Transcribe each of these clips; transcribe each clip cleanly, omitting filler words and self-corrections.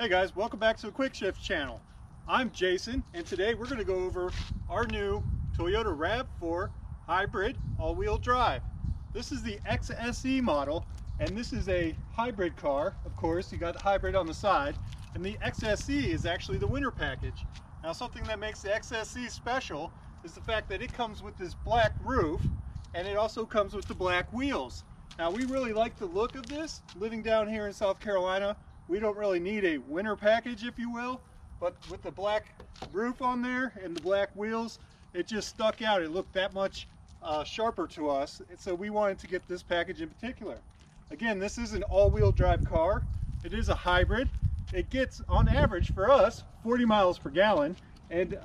Hey guys, welcome back to the Quick Shift channel. I'm Jason, and today we're going to go over our new Toyota RAV4 hybrid all-wheel drive. This is the XSE model, and this is a hybrid car. Of course, you got the hybrid on the side, and the XSE is actually the winter package. Now, something that makes the XSE special is the fact that it comes with this black roof, and it also comes with the black wheels. Now, we really like the look of this. Living down here in South Carolina, we don't really need a winter package, if you will, but with the black roof on there and the black wheels, it just stuck out. It looked that much sharper to us, and so we wanted to get this package in particular. Again, this is an all-wheel drive car. It is a hybrid. It gets, on average for us, 40 miles per gallon, and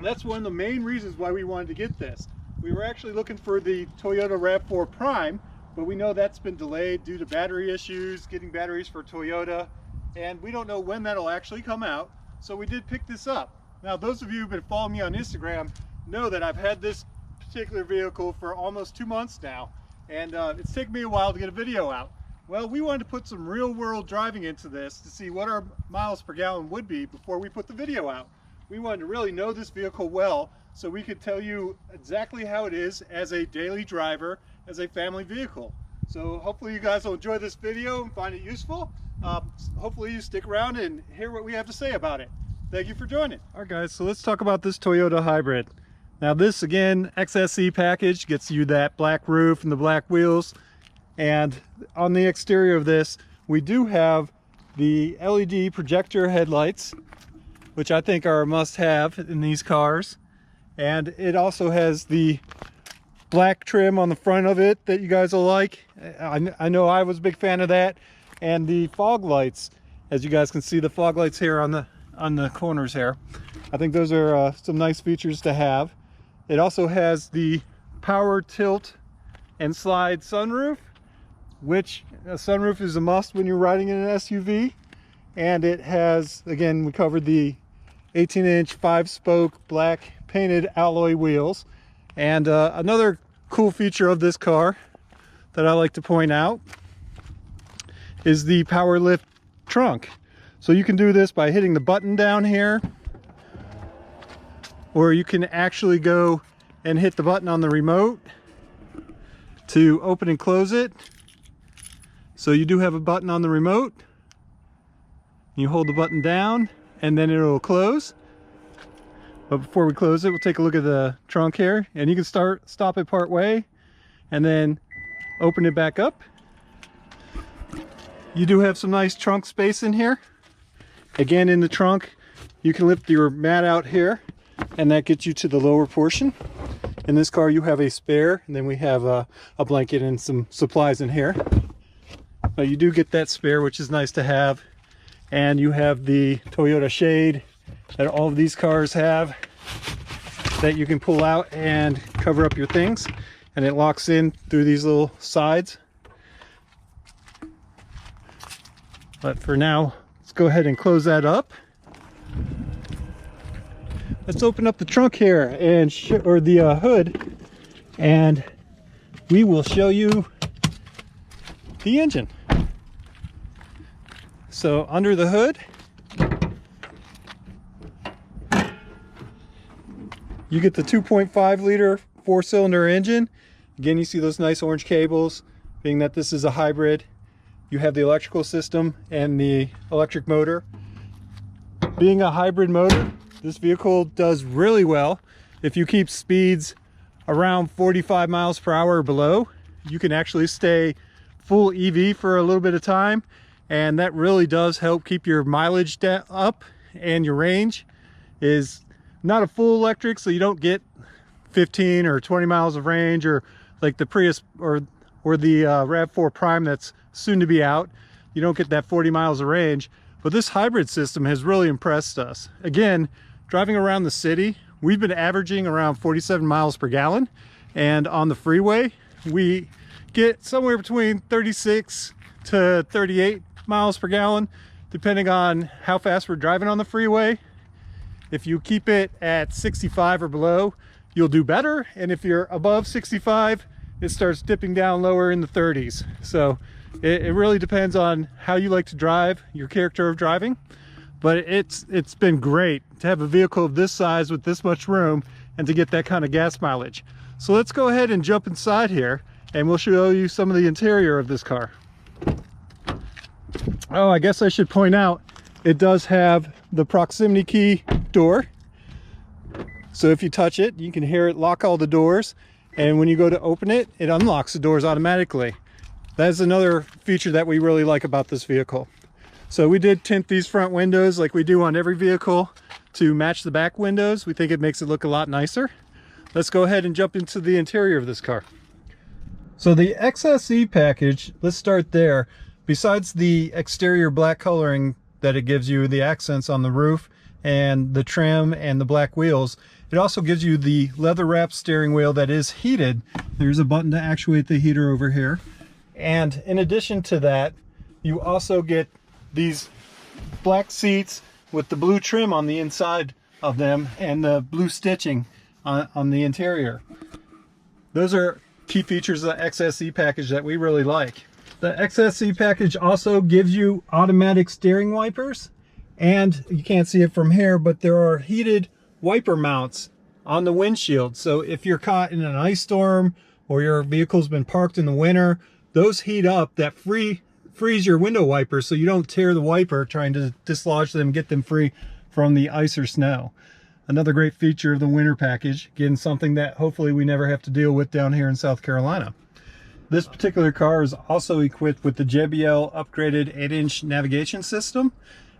that's one of the main reasons why we wanted to get this. We were actually looking for the Toyota RAV4 Prime, but we know that's been delayed due to battery issues, getting batteries for Toyota, and we don't know when that'll actually come out, so we did pick this up. Now, those of you who've been following me on Instagram know that I've had this particular vehicle for almost 2 months now, and it's taken me a while to get a video out. Well, we wanted to put some real-world driving into this to see what our miles per gallon would be before we put the video out. We wanted to really know this vehicle well so we could tell you exactly how it is as a daily driver, as a family vehicle. So hopefully you guys will enjoy this video and find it useful. Hopefully you stick around and hear what we have to say about it. Thank you for joining. All right guys, so let's talk about this Toyota hybrid. Now this, again, XSE package gets you that black roof and the black wheels. And on the exterior of this, we do have the LED projector headlights, which I think are a must-have in these cars. And it also has the black trim on the front of it that you guys will like. I know I was a big fan of that. And the fog lights, as you guys can see, the fog lights here on the corners here. I think those are some nice features to have. It also has the power tilt and slide sunroof, which a sunroof is a must when you're riding in an SUV. And it has, again, we covered the 18-inch 5-spoke black painted alloy wheels. And another cool feature of this car that I like to point out is the power lift trunk. So you can do this by hitting the button down here, or you can actually go and hit the button on the remote to open and close it. So you do have a button on the remote. You hold the button down and then it'll close. But before we close it, we'll take a look at the trunk here, and you can stop it part way and then open it back up. You do have some nice trunk space in here. Again, in the trunk, you can lift your mat out here, and that gets you to the lower portion. In this car, you have a spare, and then we have a blanket and some supplies in here. But you do get that spare, which is nice to have. And you have the Toyota shade that all of these cars have that you can pull out and cover up your things, and it locks in through these little sides. But for now, let's go ahead and close that up. Let's open up the trunk here and or the hood, and we will show you the engine. So under the hood, you get the 2.5 liter 4-cylinder engine. Again, you see those nice orange cables, being that this is a hybrid. You have the electrical system and the electric motor. Being a hybrid motor, this vehicle does really well. If you keep speeds around 45 miles per hour or below, you can actually stay full EV for a little bit of time. And that really does help keep your mileage up, and your range is not a full electric, so you don't get 15 or 20 miles of range, or like the Prius or the RAV4 Prime that's soon to be out. You don't get that 40 miles of range, but this hybrid system has really impressed us. Again, driving around the city, we've been averaging around 47 miles per gallon, and on the freeway we get somewhere between 36 to 38 miles per gallon, depending on how fast we're driving on the freeway. If you keep it at 65 or below, you'll do better, and if you're above 65, it starts dipping down lower in the 30s. So It really depends on how you like to drive, your character of driving. But it's been great to have a vehicle of this size with this much room and to get that kind of gas mileage. So let's go ahead and jump inside here and we'll show you some of the interior of this car. Oh, I guess I should point out, it does have the proximity key door. So if you touch it, you can hear it lock all the doors. And when you go to open it, it unlocks the doors automatically. That is another feature that we really like about this vehicle. So we did tint these front windows like we do on every vehicle to match the back windows. We think it makes it look a lot nicer. Let's go ahead and jump into the interior of this car. So the XSE package, let's start there. Besides the exterior black coloring that it gives you, the accents on the roof and the trim and the black wheels, it also gives you the leather wrapped steering wheel that is heated. There's a button to actuate the heater over here. And in addition to that, you also get these black seats with the blue trim on the inside of them and the blue stitching on the interior. Those are key features of the XSE package that we really like. The XSE package also gives you automatic steering wipers, and you can't see it from here, but there are heated wiper mounts on the windshield. So if you're caught in an ice storm or your vehicle's been parked in the winter, those heat up, that freeze your window wipers so you don't tear the wiper trying to dislodge them, get them free from the ice or snow. Another great feature of the winter package, again, something that hopefully we never have to deal with down here in South Carolina. This particular car is also equipped with the JBL upgraded 8-inch navigation system,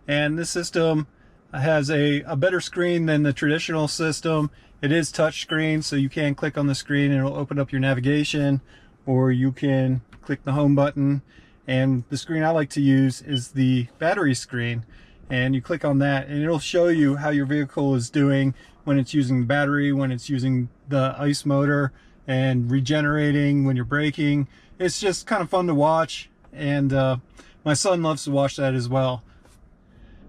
and this system has a better screen than the traditional system. It is touch screen, so you can click on the screen and it'll open up your navigation, or you can click the home button. And the screen I like to use is the battery screen, and you click on that and it'll show you how your vehicle is doing when it's using the battery, when it's using the ICE motor, and regenerating when you're braking. It's just kind of fun to watch, and my son loves to watch that as well.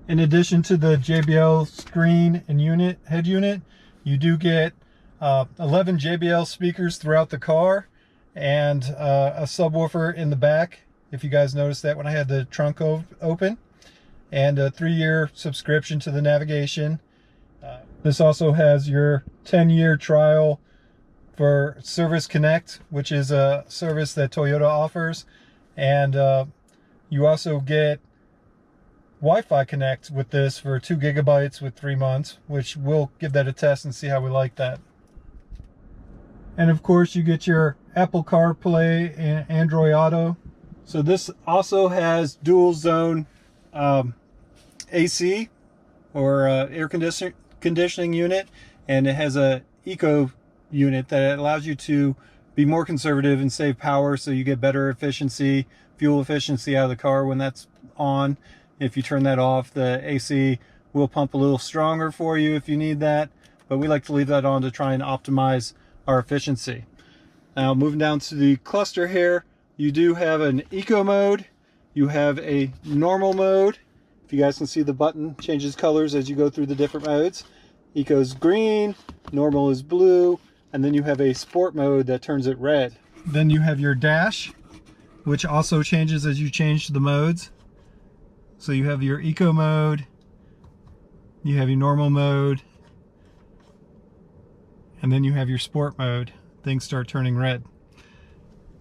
In addition to the JBL screen and head unit, you do get 11 JBL speakers throughout the car, and a subwoofer in the back, if you guys noticed that when I had the trunk open, and a 3-year subscription to the navigation. This also has your 10-year trial for Service Connect, which is a service that Toyota offers, and you also get Wi-Fi Connect with this for 2 gigabytes with 3 months, which we'll give that a test and see how we like that. And of course you get your Apple CarPlay and Android Auto. So this also has dual zone AC, or air conditioning unit, and it has a eco unit that allows you to be more conservative and save power, so you get better efficiency, fuel efficiency out of the car when that's on. If you turn that off, the AC will pump a little stronger for you if you need that, but we like to leave that on to try and optimize our efficiency. Now moving down to the cluster here, you do have an eco mode, you have a normal mode. If you guys can see, the button changes colors as you go through the different modes. Eco is green, normal is blue, and then you have a sport mode that turns it red. Then you have your dash, which also changes as you change the modes. So you have your eco mode, you have your normal mode, and then you have your sport mode. Things start turning red.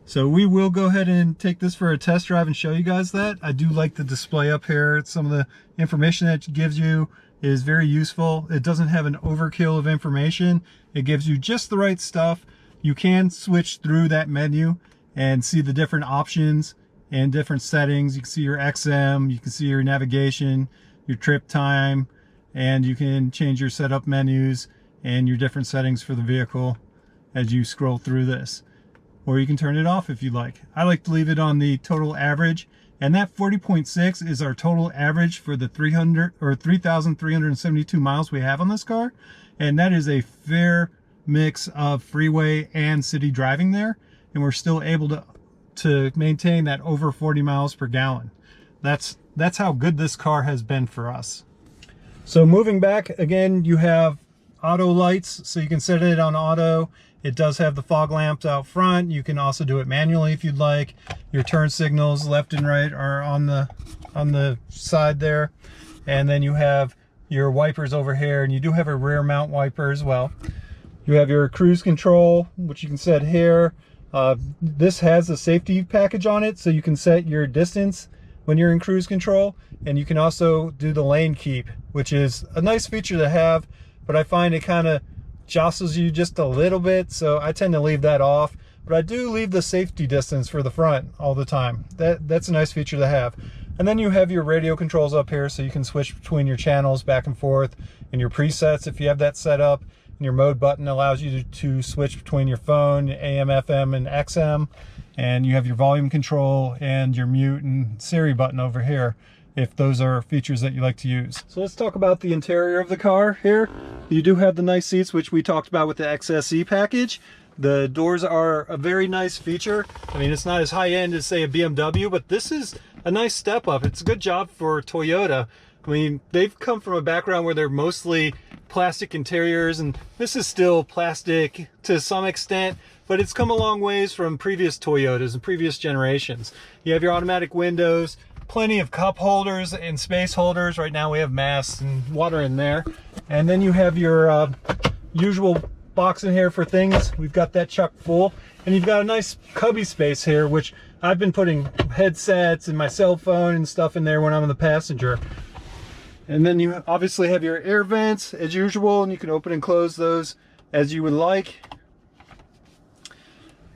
So we will go ahead and take this for a test drive and show you guys that. I do like the display up here. Some of the information that it gives you is very useful. It doesn't have an overkill of information. It gives you just the right stuff. You can switch through that menu and see the different options and different settings. You can see your XM, you can see your navigation, your trip time, and you can change your setup menus and your different settings for the vehicle as you scroll through this. Or you can turn it off if you like. I like to leave it on the total average, and that 40.6 is our total average for the 3,372 miles we have on this car, and that is a fair mix of freeway and city driving there, and we're still able to maintain that over 40 miles per gallon. That's how good this car has been for us. So moving back again, you have auto lights, so you can set it on auto, It does have the fog lamps out front. You can also do it manually if you'd like. Your turn signals left and right are on the side there. And then you have your wipers over here, and you do have a rear mount wiper as well. You have your cruise control, which you can set here. This has a safety package on it, so you can set your distance when you're in cruise control, and you can also do the lane keep, which is a nice feature to have, but I find it kind of jostles you just a little bit, so I tend to leave that off. But I do leave the safety distance for the front all the time. That's a nice feature to have. And then you have your radio controls up here, so you can switch between your channels back and forth, and your presets if you have that set up. And your mode button allows you to switch between your phone, AM, FM, and XM. And you have your volume control and your mute and Siri button over here, if those are features that you like to use. So let's talk about the interior of the car here. You do have the nice seats, which we talked about with the XSE package. The doors are a very nice feature. I mean, it's not as high-end as, say, a BMW, but this is a nice step up. It's a good job for Toyota. I mean, they've come from a background where they're mostly plastic interiors, and this is still plastic to some extent, but it's come a long ways from previous Toyotas and previous generations. You have your automatic windows, plenty of cup holders and space holders. Right now we have masks and water in there. And then you have your usual box in here for things. We've got that chuck full, and you've got a nice cubby space here, which I've been putting headsets and my cell phone and stuff in there when I'm the passenger. And then you obviously have your air vents as usual, and you can open and close those as you would like.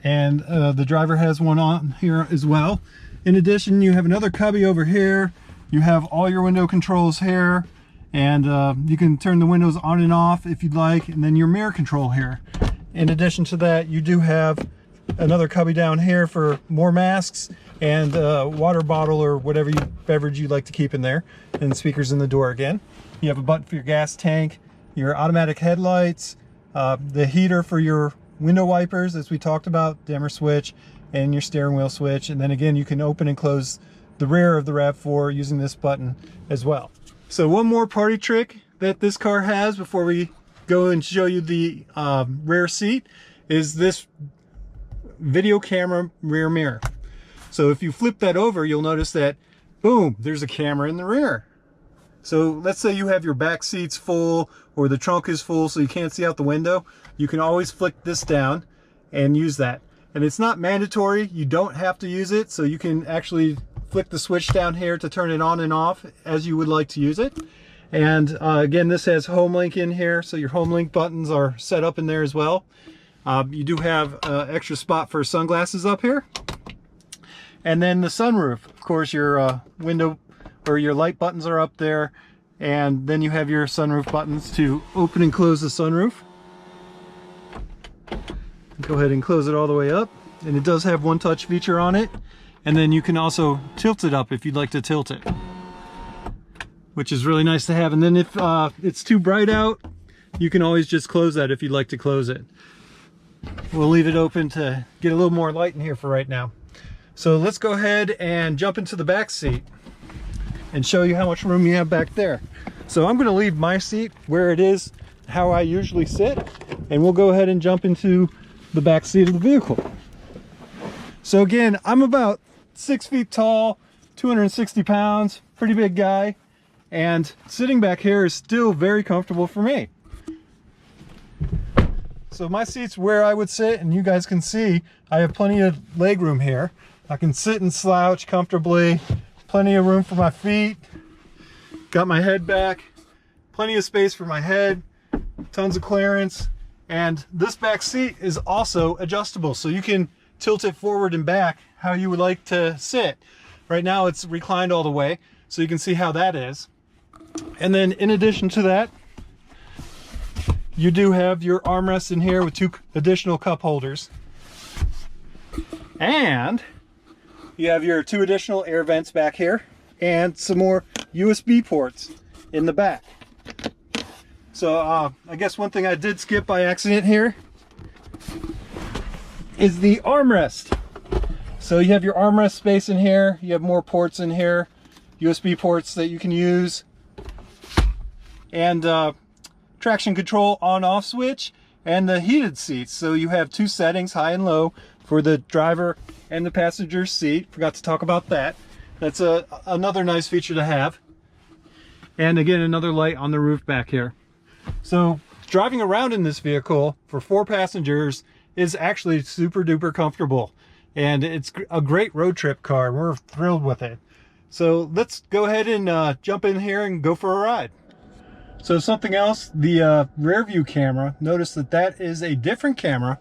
And the driver has one on here as well. In addition, you have another cubby over here. You have all your window controls here, and you can turn the windows on and off if you'd like, and then your mirror control here. In addition to that, you do have another cubby down here for more masks and a water bottle or whatever beverage you'd like to keep in there, and speakers in the door again. You have a button for your gas tank, your automatic headlights, the heater for your window wipers, as we talked about, dimmer switch, and your steering wheel switch. And then again, you can open and close the rear of the RAV4 using this button as well. So one more party trick that this car has before we go and show you the rear seat is this video camera rear mirror. So if you flip that over, you'll notice that, boom, there's a camera in the rear. So let's say you have your back seats full, or the trunk is full so you can't see out the window. You can always flick this down and use that. And it's not mandatory, you don't have to use it, so you can actually flick the switch down here to turn it on and off as you would like to use it. And again, this has home link in here, so your home link buttons are set up in there as well. You do have an extra spot for sunglasses up here. And then the sunroof, of course, your window or your light buttons are up there, and then you have your sunroof buttons to open and close the sunroof. Go ahead and close it all the way up, and it does have one touch feature on it. And then you can also tilt it up if you'd like to tilt it, which is really nice to have. And then if it's too bright out, you can always just close that if you'd like to close it. We'll leave it open to get a little more light in here for right now. So let's go ahead and jump into the back seat and show you how much room you have back there. So I'm going to leave my seat where it is, how I usually sit, and we'll go ahead and jump into the back seat of the vehicle. So again, I'm about 6 feet tall, 260 pounds, pretty big guy, and sitting back here is still very comfortable for me. So my seat's where I would sit, and you guys can see I have plenty of leg room here. I can sit and slouch comfortably, plenty of room for my feet, got my head back, plenty of space for my head, tons of clearance, and this back seat is also adjustable, so you can tilt it forward and back how you would like to sit. Right now it's reclined all the way, so you can see how that is. And then in addition to that, you do have your armrest in here with 2 additional cup holders. And you have your 2 additional air vents back here and some more USB ports in the back. So I guess one thing I did skip by accident here is the armrest. So you have your armrest space in here, you have more ports in here, USB ports that you can use, and traction control on-off switch, and the heated seats. So you have two settings, high and low, for the driver and the passenger seat. Forgot to talk about that. That's another nice feature to have. And again, another light on the roof back here. So driving around in this vehicle for 4 passengers is actually super duper comfortable. And it's a great road trip car. We're thrilled with it. So let's go ahead and jump in here and go for a ride. So something else, the rear view camera, notice that that is a different camera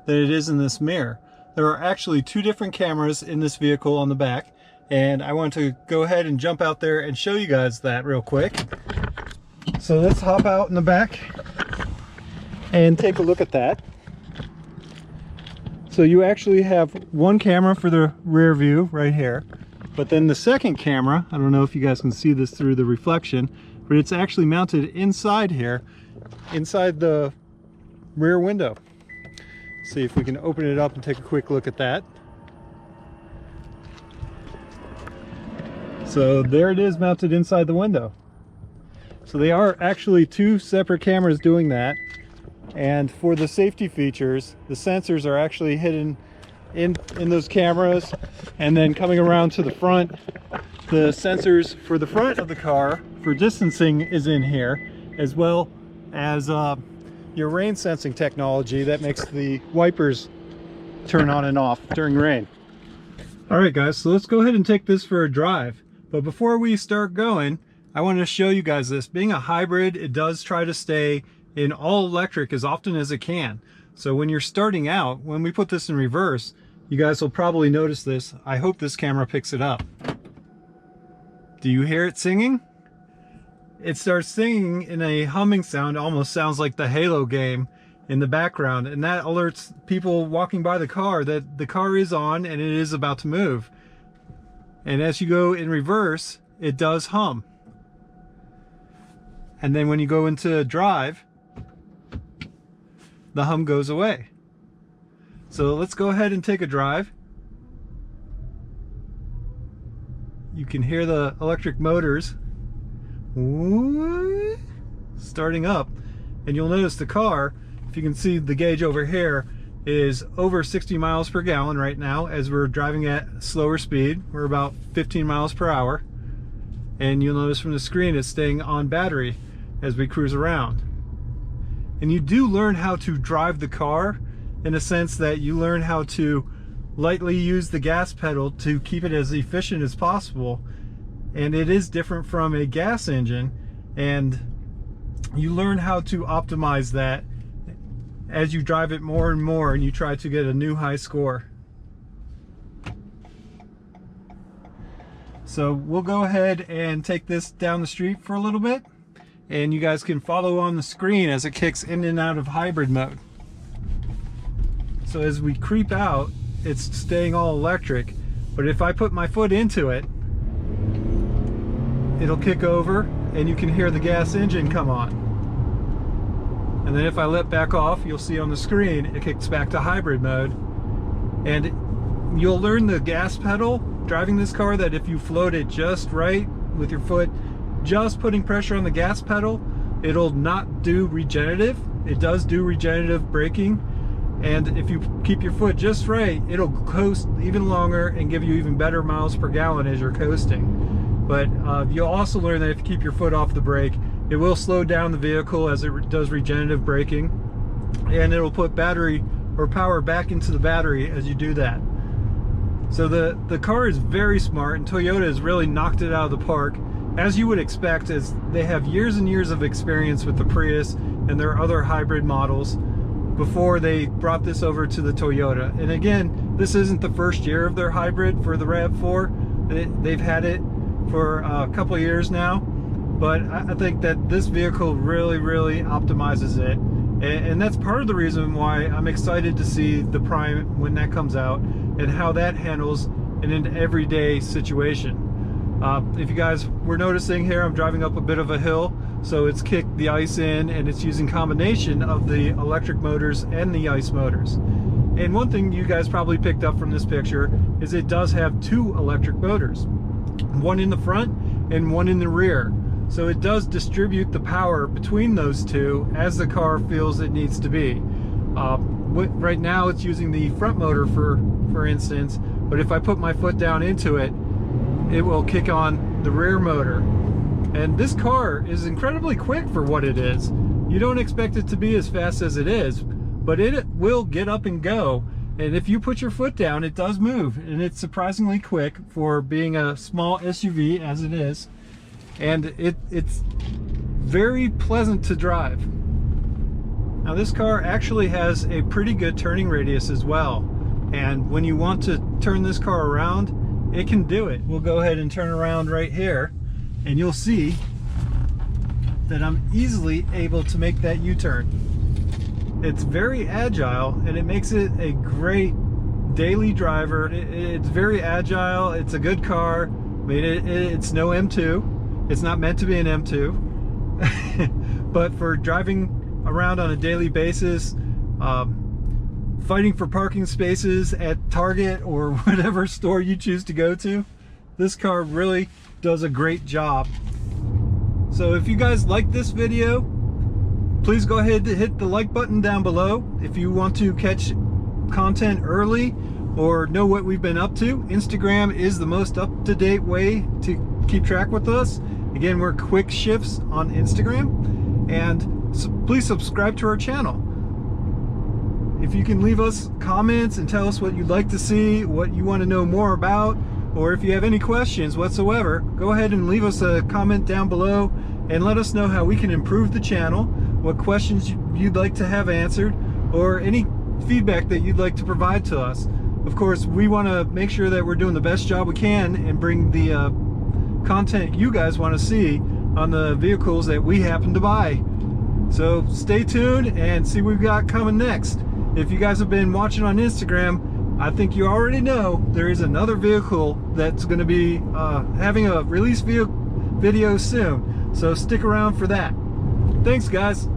than it is in this mirror. There are actually 2 different cameras in this vehicle on the back, and I want to go ahead and jump out there and show you guys that real quick. So let's hop out in the back and take a look at that. So you actually have one camera for the rear view right here, but then the second camera, I don't know if you guys can see this through the reflection, but it's actually mounted inside here, inside the rear window. See if we can open it up and take a quick look at that. So there it is, mounted inside the window. So they are actually 2 separate cameras doing that. And for the safety features, the sensors are actually hidden in those cameras. And then coming around to the front, the sensors for the front of the car for distancing is in here, as well as your rain sensing technology that makes the wipers turn on and off during rain. All right guys, so let's go ahead and take this for a drive. But before we start going, I wanted to show you guys this. Being a hybrid, it does try to stay in all electric as often as it can. So when you're starting out, when we put this in reverse, you guys will probably notice this. I hope this camera picks it up. Do you hear it singing? It starts singing in a humming sound, almost sounds like the Halo game in the background, and that alerts people walking by the car that the car is on and it is about to move. And as you go in reverse, it does hum. And then when you go into drive, the hum goes away. So let's go ahead and take a drive. You can hear the electric motors starting up, and you'll notice the car, if you can see the gauge over here, is over 60 miles per gallon right now as we're driving at slower speed. We're about 15 miles per hour, and you'll notice from the screen it's staying on battery as we cruise around. And you do learn how to drive the car in a sense that you learn how to lightly use the gas pedal to keep it as efficient as possible. And it is different from a gas engine, and you learn how to optimize that as you drive it more and more and you try to get a new high score. So we'll go ahead and take this down the street for a little bit, and you guys can follow on the screen as it kicks in and out of hybrid mode. So as we creep out, it's staying all electric, but if I put my foot into it, it'll kick over and you can hear the gas engine come on. And then if I let back off, you'll see on the screen it kicks back to hybrid mode. And you'll learn the gas pedal driving this car, that if you float it just right with your foot, just putting pressure on the gas pedal, it'll not do regenerative. It does do regenerative braking, and if you keep your foot just right, it'll coast even longer and give you even better miles per gallon as you're coasting. But you'll also learn that if you keep your foot off the brake, it will slow down the vehicle as it does regenerative braking, and it'll put battery or power back into the battery as you do that. So the car is very smart, and Toyota has really knocked it out of the park, as you would expect, as they have years and years of experience with the Prius and their other hybrid models before they brought this over to the Toyota. And again, this isn't the first year of their hybrid for the RAV4. They've had it for a couple of years now, but I think that this vehicle really optimizes it, and that's part of the reason why I'm excited to see the Prime when that comes out and how that handles in an everyday situation. If you guys were noticing here, I'm driving up a bit of a hill, so it's kicked the ice in, and it's using combination of the electric motors and the ice motors. And one thing you guys probably picked up from this picture is it does have 2 electric motors, one in the front and one in the rear. So it does distribute the power between those 2 as the car feels it needs to be. Right now it's using the front motor for instance, but if I put my foot down into it, it will kick on the rear motor. And this car is incredibly quick for what it is. You don't expect it to be as fast as it is, but it will get up and go. And if you put your foot down, it does move, and it's surprisingly quick for being a small SUV as it is. And it's very pleasant to drive. Now this car actually has a pretty good turning radius as well. And when you want to turn this car around, it can do it. We'll go ahead and turn around right here, and you'll see that I'm easily able to make that U-turn. It's very agile, and it makes it a great daily driver. It's very agile. It's a good car. It's no M2. It's not meant to be an M2. But for driving around on a daily basis, fighting for parking spaces at Target or whatever store you choose to go to, this car really does a great job. So if you guys like this video, please go ahead and hit the like button down below. If you want to catch content early or know what we've been up to, Instagram is the most up-to-date way to keep track with us. Again, we're Quick Shifts on Instagram, and please subscribe to our channel. If you can leave us comments and tell us what you'd like to see, what you want to know more about, or if you have any questions whatsoever, go ahead and leave us a comment down below and let us know how we can improve the channel, what questions you'd like to have answered, or any feedback that you'd like to provide to us. Of course, we want to make sure that we're doing the best job we can and bring the content you guys want to see on the vehicles that we happen to buy. So stay tuned and see what we've got coming next. If you guys have been watching on Instagram, I think you already know there is another vehicle that's going to be having a release video soon. So stick around for that. Thanks, guys.